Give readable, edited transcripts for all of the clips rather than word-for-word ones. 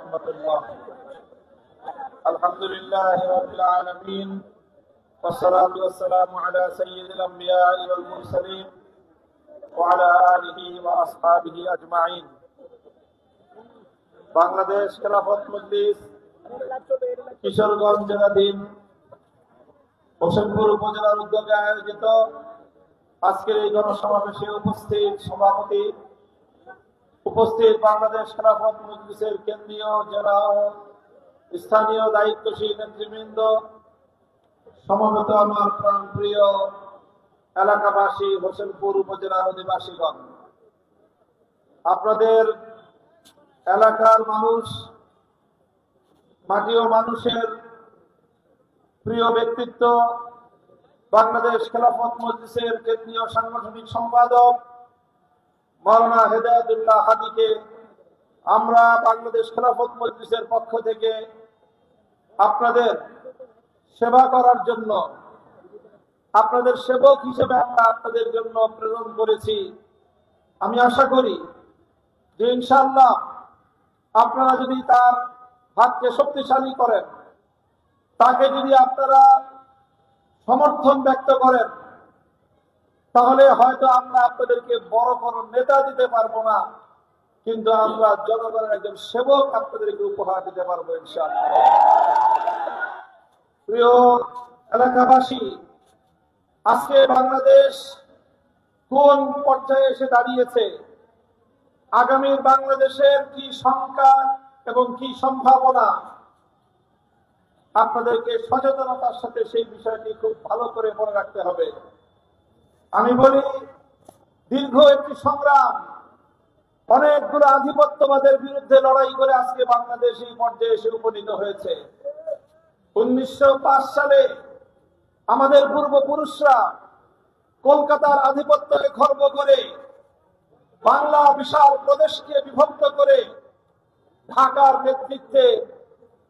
ورحمة الله. الحمد لله رب العالمين والصلاة والسلام على سيد الأنبياء والمرسلين وعلى آله وأصحابه أجمعين. বাংলাদেশ খেলাফত মজলিস কিশোরগঞ্জ জেলাধীন হোসেনপুর উপজেলার উদ্যোগে আয়োজিত আজকের এই গণসমাবেশে উপস্থিত সভাপতি, উপস্থিত বাংলাদেশ খেলাফত মজলিসের কেন্দ্রীয়, জেলা ও স্থানীয় দায়িত্বশীল নেতৃবৃন্দ, সমবেত আমার প্রাণপ্রিয় এলাকাবাসী, হোসেনপুর উপজেলার অধিবাসীগণ, আপনাদের এলাকার মানুষ, মাটি ও মানুষের প্রিয় ব্যক্তিত্ব, বাংলাদেশ খেলাফত মজলিসের কেন্দ্রীয় সাংগঠনিক সম্পাদক মাওলানা হেদায়েতুল্লাহ হাদীকে আমরা বাংলাদেশ খেলাফত মজলিসের পক্ষ থেকে আপনাদের সেবা করার জন্য, আপনাদের সেবক হিসেবে আমরা আপনাদের জন্য প্রেরণ করেছি। আমি আশা করি যে ইনশাআল্লাহ আপনারা যদি তার হাতকে শক্তিশালী করেন, তাকে যদি আপনারা সমর্থন ব্যক্ত করেন, তাহলে হয়তো আমরা আপনাদেরকে বড় কোনো নেতা দিতে পারবো না, কিন্তু আমরা জনগণের একজন সেবক আপনাদেরকে উপহার দিতে পারবো ইনশাআল্লাহ। প্রিয় এলাকাবাসী, আজকে বাংলাদেশ কোন পর্যায়ে এসে দাঁড়িয়েছে, আগামীর বাংলাদেশের কি সংখ্যা এবং কি সম্ভাবনা, আপনাদেরকে সচেতনতার সাথে সেই বিষয়টি খুব ভালো করে মনে রাখতে হবে। আমি বলি, দীর্ঘ একটি সংগ্রাম, অনেকগুলো আধিপত্যবাদের বিরুদ্ধে লড়াই করে আজকে বাংলাদেশ এই পর্যায়ে এসে উপনীত হয়েছে। 1905 সালে আমাদের পূর্বপুরুষরা কলকাতার আধিপত্যকে খর্ব করে বাংলা বিশাল প্রদেশকে বিভক্ত করে ঢাকার নেতৃত্বে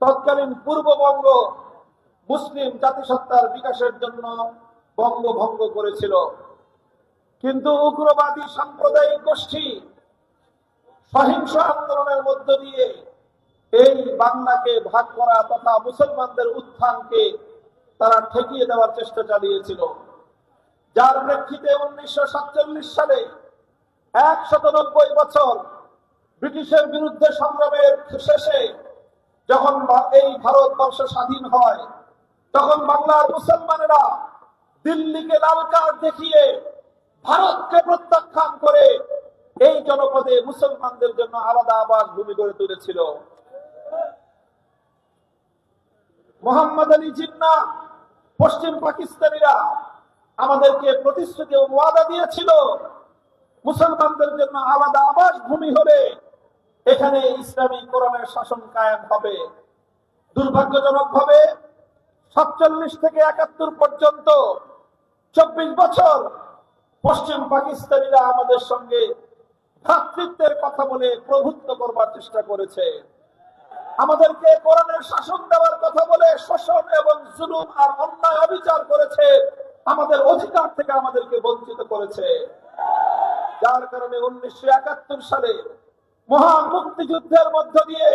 তৎকালীন পূর্ববঙ্গ মুসলিম জাতিসত্তার বিকাশের জন্য বঙ্গভঙ্গ করেছিল। কিন্তু উগ্রবাদী সাম্প্রদায়িক গোষ্ঠী সহিংস আন্দোলনের মধ্য দিয়ে এই বাংলাকে ভাগ করা তথা মুসলমানদের উত্থানকে তারা ঠেকিয়ে দেওয়ার চেষ্টা চালিয়েছিল, যার প্রেক্ষিতে 1947 সালে 190 বছর ব্রিটিশের বিরুদ্ধে সংগ্রামের শেষে যখন এই ভারতবর্ষ স্বাধীন হয়, তখন বাংলার মুসলমানেরা দিল্লিকে লাল কার্ড দেখিয়ে ভারতকে প্রত্যাখ্যান করে এই জনপদে মুসলমানদের জন্য আলাদা আবাস ভূমি গড়ে তুলেছিল। মোহাম্মদ আলী জিন্নাহ পশ্চিম পাকিস্তানিরা আমাদেরকে প্রতিশ্রুতি ও ওয়াদা দিয়েছিল, মুসলমানদের জন্য আলাদা আবাস ভূমি হবে, এখানে ইসলামী কোরআনের শাসন কায়েম হবে। দুর্ভাগ্যজনকভাবে 47 থেকে 71 পর্যন্ত 24 বছর পশ্চিম পাকিস্তানিরা আমাদের সঙ্গে ভ্রাতৃত্বের কথা বলে প্রভুত্ব করবার চেষ্টা করেছে, আমাদেরকে কোরআনের শাসন দেওয়ার কথা বলে শোষণ এবং জুলুম আর অন্যায় অবিচার করেছে, আমাদের অধিকার থেকে আমাদেরকে বঞ্চিত করেছে। যার কারণে 1971 সালে মহান মুক্তিযুদ্ধের মধ্য দিয়ে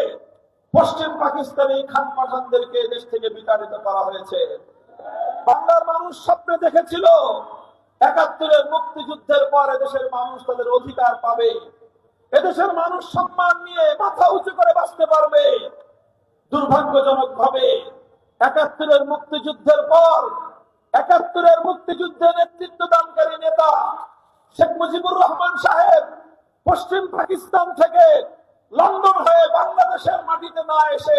পশ্চিম পাকিস্তানি খান পাঠানদেরকে দেশ থেকে বিতাড়িত করা হয়েছে। বাংলার মানুষ স্বপ্নে দেখেছিল 71-এর মুক্তিযুদ্ধের পর এদেশের মানুষ তাদের অধিকার পাবে, এদেশের মানুষ সম্মান নিয়ে মাথা উঁচু করে বাঁচতে পারবে। দুর্ভাগ্যজনক ভাবে 71-এর মুক্তিযুদ্ধের পর 71-এর মুক্তিযুদ্ধে নেতৃত্ব দানকারী নেতা শেখ মুজিবুর রহমান সাহেব পশ্চিম পাকিস্তান থেকে লন্ডন হয়ে বাংলাদেশের মাটিতে না এসে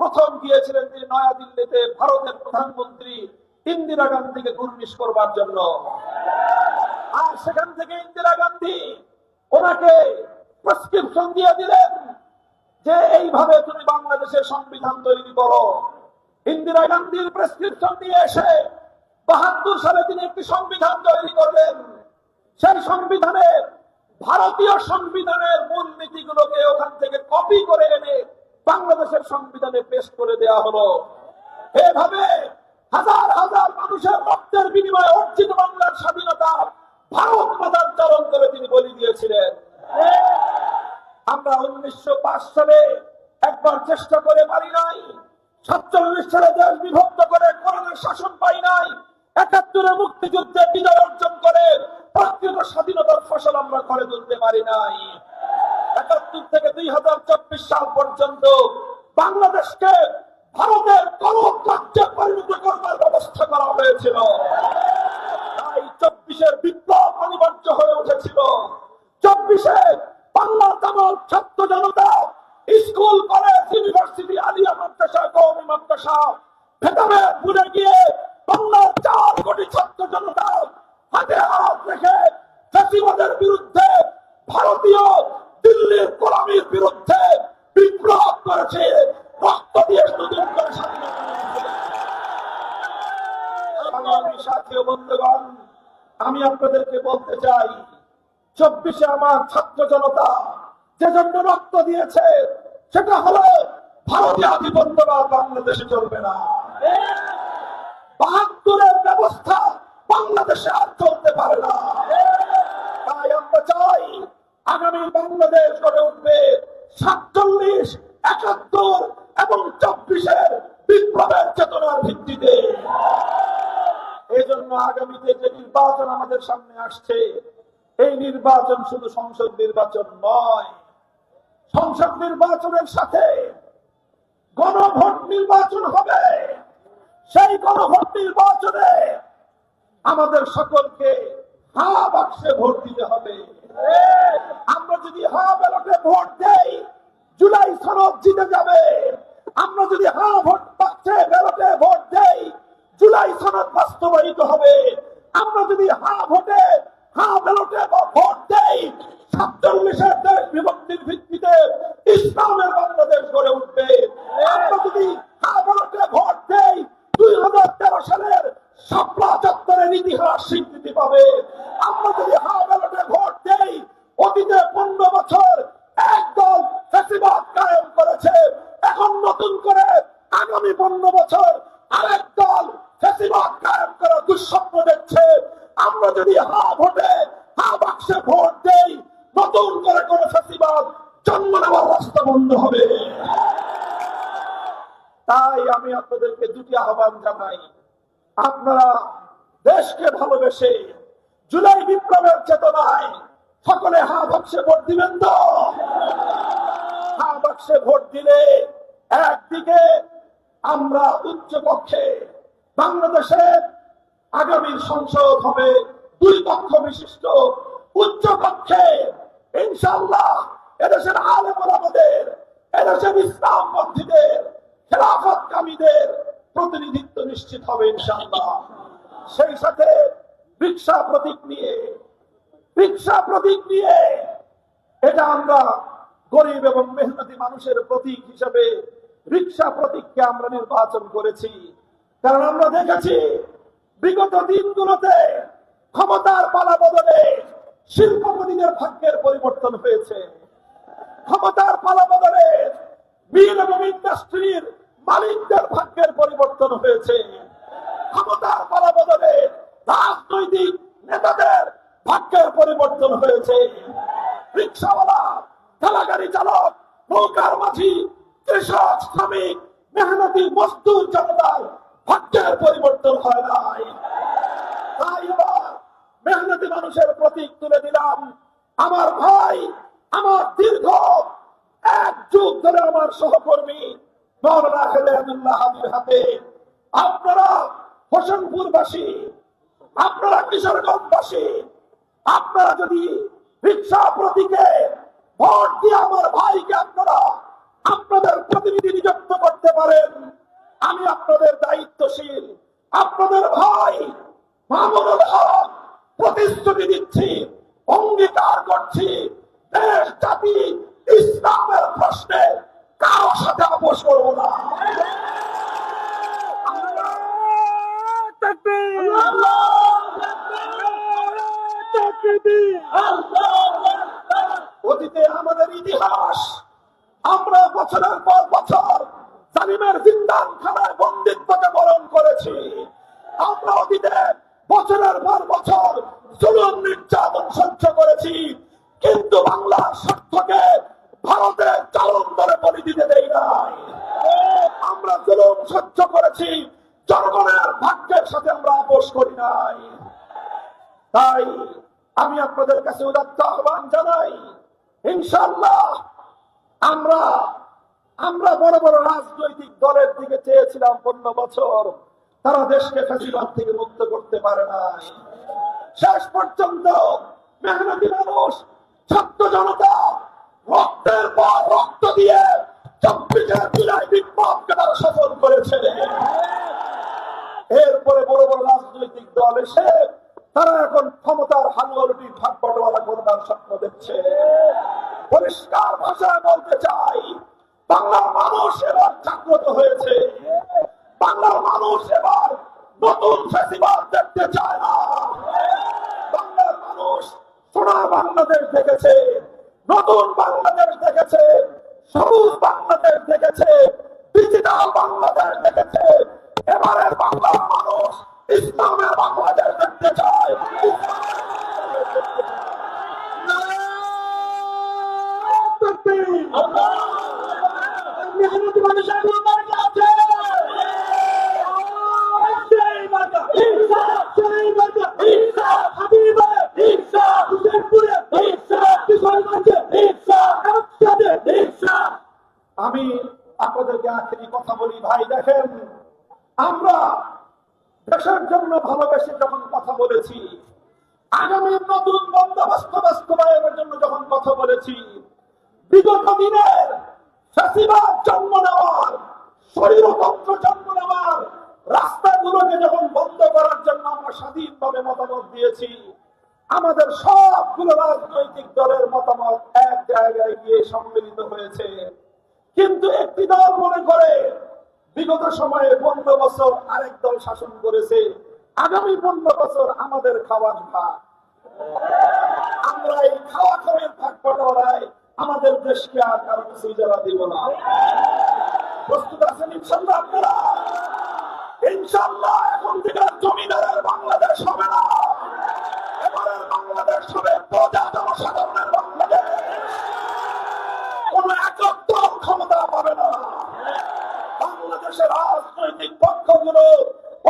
প্রথম গিয়েছিলেন তিনি নয়াদিল্লিতে ভারতের প্রধানমন্ত্রী ইন্দিরা গান্ধীকে গুরমিশ করবার জন্য। আর সেখান থেকে ইন্দিরা গান্ধী ওনাকে প্রেসক্রিপশন দিয়ে দিলেন যে এইভাবে তুমি বাংলাদেশের সংবিধান তৈরি করো। ইন্দিরা গান্ধীর প্রেসক্রিপশন নিয়ে এসে 72 সালে তিনি একটি সংবিধান তৈরি করলেন। সেই সংবিধানে ভারতীয় সংবিধানের মূল নীতিগুলোকে ওখান থেকে কপি করে এনে বাংলাদেশের সংবিধানে পেশ করে দেওয়া হলো। এভাবে হাজার হাজার মানুষের রক্তের বিনিময়ে অর্জিত বাংলার স্বাধীনতা ভারত মাতার চরণ করে তিনি বলি দিয়েছিলেন। আমরা 1905 সালে একবার চেষ্টা করে পারি নাই। 47 সালে দেশ বিভক্ত করে কোরআনের শাসন পাই নাই। 71-এ মুক্তিযুদ্ধে বিজয় অর্জন করে প্রকৃত স্বাধীনতার ফসল আমরা করে তুলতে পারি নাই। 71 থেকে 2024 সাল পর্যন্ত বাংলাদেশকে ভারতের কলম রাজ্যে পরিণত করবার ব্যবস্থা করা হয়েছিল। তাই 24-এর বিপ্লব অনিবার্য হয়ে উঠেছিল। 24-এ বাংলা তামাম ছাত্র জনতা স্কুল, কলেজ, ইউনিভার্সিটি, আলিয়া মাদ্রাসা, কওমি মাদ্রাসা ভেতরে পুড়ে গিয়ে বাংলার 4 কোটি ছাত্র জনতা হাতে হাত রেখে ফ্যাসিবাদের বিরুদ্ধে, ভারতীয় দিল্লির গোলামীর বিরুদ্ধে বিপ্লব করেছে। রক্ত দিয়ে নতুন করে স্বাধীনতা। সাথী ও বন্ধুগণ, আমি আপনাদেরকে বলতে চাই, 24-এ আমার ছাত্র জনতা যে জন্য রক্ত দিয়েছে সেটা হলো ভারতীয় আধিপত্যবাদ বাংলাদেশে চলবে না। 72-এর ব্যবস্থা বাংলাদেশে আর চলতে পারে না। তাই আমরা চাই আগামী বাংলাদেশ গড়ে উঠবে 47, 71 এবং 24-এর বিপ্লবের চেতনার ভিত্তিতে। এই জন্য আগামীতে যে নির্বাচন আমাদের সামনে আসছে, এই নির্বাচন শুধু সংসদ নির্বাচন নয়, সংসদ নির্বাচনের সাথে গণভোট নির্বাচন হবে। সেই গণভোট নির্বাচনে আমাদের সকলকে হা বাক্সে ভোট দিতে হবে। আমরা যদি হা ব্যালটে ভোট দেই, জুলাই সনদ জিতে যাবে। আমরা যদি হা ভোট বাক্সে ব্যালটে ভোট দেই, জুলাই সনদ বাস্তবায়িত হবে। আমরা যদি হা ভোটে, হা ব্যালটে ভোট দেই, 47-এর দেশ বিভক্তির ভিত্তিতে ইসলামের বাংলাদেশ গড়ে উঠবে। আমরা যদি হা ব্যালটে ভোট দেই, 2013 সালের শাপলা চত্বরের ইতিহাস স্বীকৃতি পাবে। আমরা যদি হা ব্যালটে ভোট দেই, অতীতে 15 বছর একদল ফ্যাসিবাদ কায়েম করেছে, এখন নতুন করে আগামী 15 বছর আরেক দল ফ্যাসিবাদ কায়েম করার দুঃস্বপ্ন দেখছে। আমরা যদি হা ভোটে, হা বাক্সে ভোট দেই, নতুন করে কোন ফ্যাসিবাদ জন্ম নেওয়ার রাস্তা বন্ধ হবে। তাই আমি আপনাদেরকে দুটি আহ্বান জানাই। আপনারা দেশকে ভালোবেসে জুলাই বিপ্লবের চেতনায় সকলে হা বাক্সে ভোট দিবেন তো? হা বাক্সে ভোট দিলে একদিকে আমরা উচ্চ কক্ষে, বাংলাদেশের আগামী সংসদ হবে 2 কক্ষ বিশিষ্ট উচ্চ কক্ষে, ইনশাআল্লাহ এদেশের আলেম ওলামাদের, এদেশের ইসলামপন্থীদের, খেলাফতকামীদের প্রতিনিধিত্ব নিশ্চিত হবে ইনশাআল্লাহ। সেই সাথে রিকশা প্রতীক নিয়ে এটা আমরা গরিব এবং মেহনতি মানুষের প্রতীক হিসেবে রিকশা প্রতীককে আমরা নির্বাচন করেছি। কারণ আমরা দেখেছি বিগত দিনগুলোতে ক্ষমতার পালা বদলে শিল্পপতিদের ভাগ্যের পরিবর্তন হয়েছে। ক্ষমতার পালা বদলে মিল এবং ইন্ডাস্ট্রির মালিকদের ভাগ্যের পরিবর্তন হয়েছে। ক্ষমতার পালা বদলে রাজনৈতিক নেতাদের ভাগ্যের পরিবর্তন হয়েছে। রিক্সাওয়ালা, ঠেলাগাড়ি চালক, নৌকার মাঝি, কৃষক, শ্রমিক, মেহনতি মজদুর জনতার ভাগ্যের পরিবর্তন হয় নাই। তাই এবার মেহনতি মানুষের প্রতীক তুলে দিলাম। আমার ভাই, আমার দীর্ঘ 1 যুগ ধরে আমার সহকর্মী মাওলানা হেদায়েতুল্লাহ হাবির হাতে আপনারা হোসেনপুরবাসী, আপনারা কিশোরগঞ্জবাসী, আপনারা যদি রিকশা প্রতীকে ভোট দিয়ে আমার ভাইকে আপনারা আপনাদের প্রতিনিধি নিযুক্ত করতে পারেন, আমি আপনাদের দায়িত্বশীল, আপনাদের ভাই মামুনুল হক প্রতিশ্রুতি দিচ্ছি, অঙ্গীকার করছি, দেশ জাতি ইসলামের প্রশ্নে কারোর সাথে আপোষ করব না। অতীতে আমাদের ইতিহাস, আমরা বছরের পর বছর জালিমের জিন্দানখানায় বন্দিত্বকে বরণ করেছি। আমরা অতীতে বছরের পর বছর জুলুম নির্যাতন সহ্য করেছি, কিন্তু বাংলার স্বার্থকে ভারতের চালন দরে বলি দিতে দেই নাই। আমরা জুলুম সহ্য করেছি, জনগণের ভাগ্যের সাথে আমরা আপোষ করি নাই। তাই আমি আপনাদের কাছে উদাত্ত আহ্বান জানাই, ইনশাআল্লাহ আমরা বড় বড় রাজনৈতিক দলের দিকে চেয়েছিলাম 15 বছর, তারা দেশকে ফ্যাসিবাদ থেকে মুক্ত করতে পারে নাই। শেষ পর্যন্ত মেহনতি মানুষ, ছাত্র জনতা রক্তের পর রক্ত দিয়ে 24 জুলাই বিপ্লবকে তারা সফল করেছে। এরপরে বড় বড় রাজনৈতিক দল এসে তারা এখন ক্ষমতার হালুয়া রুটির ভাগ বটোয়ারা করবার স্বপ্ন দেখছে। পরিষ্কার ভাষায় বলতে চাই, বাংলার মানুষ এবার জাগ্রত হয়েছে। বাংলার মানুষ এবার নতুন ফ্যাসিবাদ দেখতে চায় না। বাংলার মানুষ সোনার বাংলাদেশ দেখেছে, নতুন বাংলাদেশ দেখেছে, সবুজ বাংলাদেশ দেখেছে, ডিজিটাল বাংলাদেশ দেখেছে। এবারের বাংলার মানুষ ইসলামের বাংলাদেশ দেখতে চায়। আমি আপনাদেরকে আখেরি কথা বলি, ভাই দেখেন, আমরা দেশের জন্য ভালোবেসে যখন কথা বলেছি, আগামী নতুন বন্দোবস্ত বাস্তবায়নের জন্য যখন কথা বলেছি, বিগত দিনের ফ্যাসিবাদ জন্ম নেওয়ার, স্বৈরতন্ত্র জন্ম নেওয়ার রাস্তাগুলোকে যখন বন্ধ করার জন্য আমরা স্বাধীনভাবে মতামত দিয়েছি, আমাদের সবগুলো রাজনৈতিক দলের মতামত এক জায়গায় গিয়ে সম্মিলিত হয়েছে। কিন্তু একটি দল মনে করে বিগত সময়ে 15 বছর আরেক দল শাসন করেছে, আগামী 15 বছর আমাদের খাওয়ার ভাগ। আমরা এই খাওয়া খাওয়ার ভাগ বটোয়ারায় আমাদের দেশকে আর কারো কিছু ইজারা দিব না। প্রস্তুত আছেন ইনশাআল্লাহ আপনারা? ইনশাআল্লাহ এখন থেকে জমিদারের বাংলাদেশ হবে না, এবারের বাংলাদেশ হবে প্রজা জনসাধারণের বাংলাদেশ। কোন একক দল ক্ষমতা পাবে না। বাংলাদেশের রাজনৈতিক পক্ষগুলো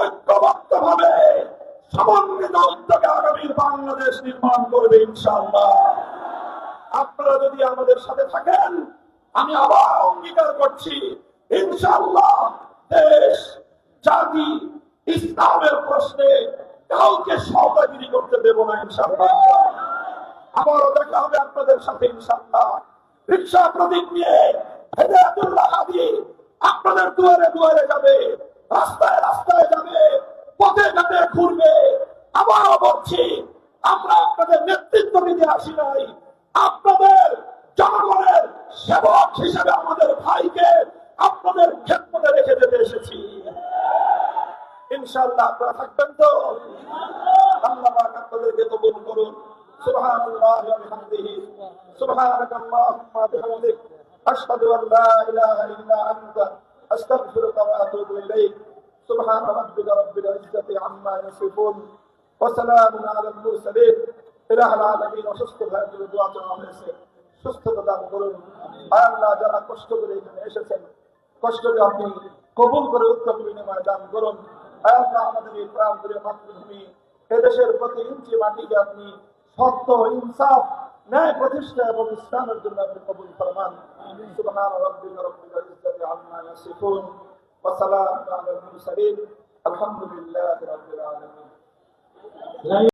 ঐক্যবদ্ধ ভাবে সমন্বিত উদ্যোগে আগামীর বাংলাদেশ নির্মাণ করবে ইনশাআল্লাহ। আপনারা যদি আমাদের সাথে থাকেন, আমি আবার অঙ্গীকার করছি, ইনশাআল্লাহ দেশ, জাতি, ইসলামের প্রশ্নে কাউকে সহযোগিতা করতে দেব না ইনশাআল্লাহ। আবারও দেখা হবে আপনাদের সাথে ইনশাআল্লাহ। রিকশা প্রতীক নিয়ে হেদায়েতুল্লাহ হাদি আপনাদের দুয়ারে দুয়ারে যাবে, রাস্তায় রাস্তায় যাবে, পথে ঘাটে ঘুরবে। আবারও বলছি, আমরা আপনাদের নেতৃত্ব দিতে আসি নাই, আপনাদের জনগণের সেবক হিসেবে আমাদের ভাইকে আপনাদের খেদমতে রেখে যেতে এসেছি। ইনশাআল্লাহ আপনারা থাকবেন তো? আল্লাহ পাক আপনাদেরকে কবুল করুন। সুবহানাল্লাহি ওয়া বিহামদিহি, সুবহানাকাল্লাহুম্মা বিহামদিক, আশহাদু আল লা ইলাহা ইল্লা আনতা, আস্তাগফিরুকা ওয়া আতুবু ইলাইক। সুবহান রাব্বিকা রাব্বিল ইজ্জাতি আম্মা ইয়াসিফুন ওয়া সালামুন আলাল মুরসালিন। ইলাহুল আলামিন। অসুস্থ ভাইদের দোয়া চাওয়া হয়েছে, সুস্থতা দান করুন। আল্লাহ যারা কষ্ট করে এখানে এসেছেন, কষ্টকে আপনি কবুল করে উত্তম বিনিময় দান করুন। আল্লাহ আমাদের এই প্রাণপ্রিয় মাতৃভূমি, এদেশের প্রতি ইঞ্চি মাটিকে আপনি সত্য, ইনসাফ, ন্যায় প্রতিষ্ঠা এবং ইসলামের জন্য আপনি কবুল ফরমান। সুবহান রাব্বিকা রাব্বিল ইজ্জাতি আম্মা ইয়াসিফুন ওয়া সালামুন আলাল মুরসালিন। আলহামদুলিল্লাহি রাব্বিল আলামিন।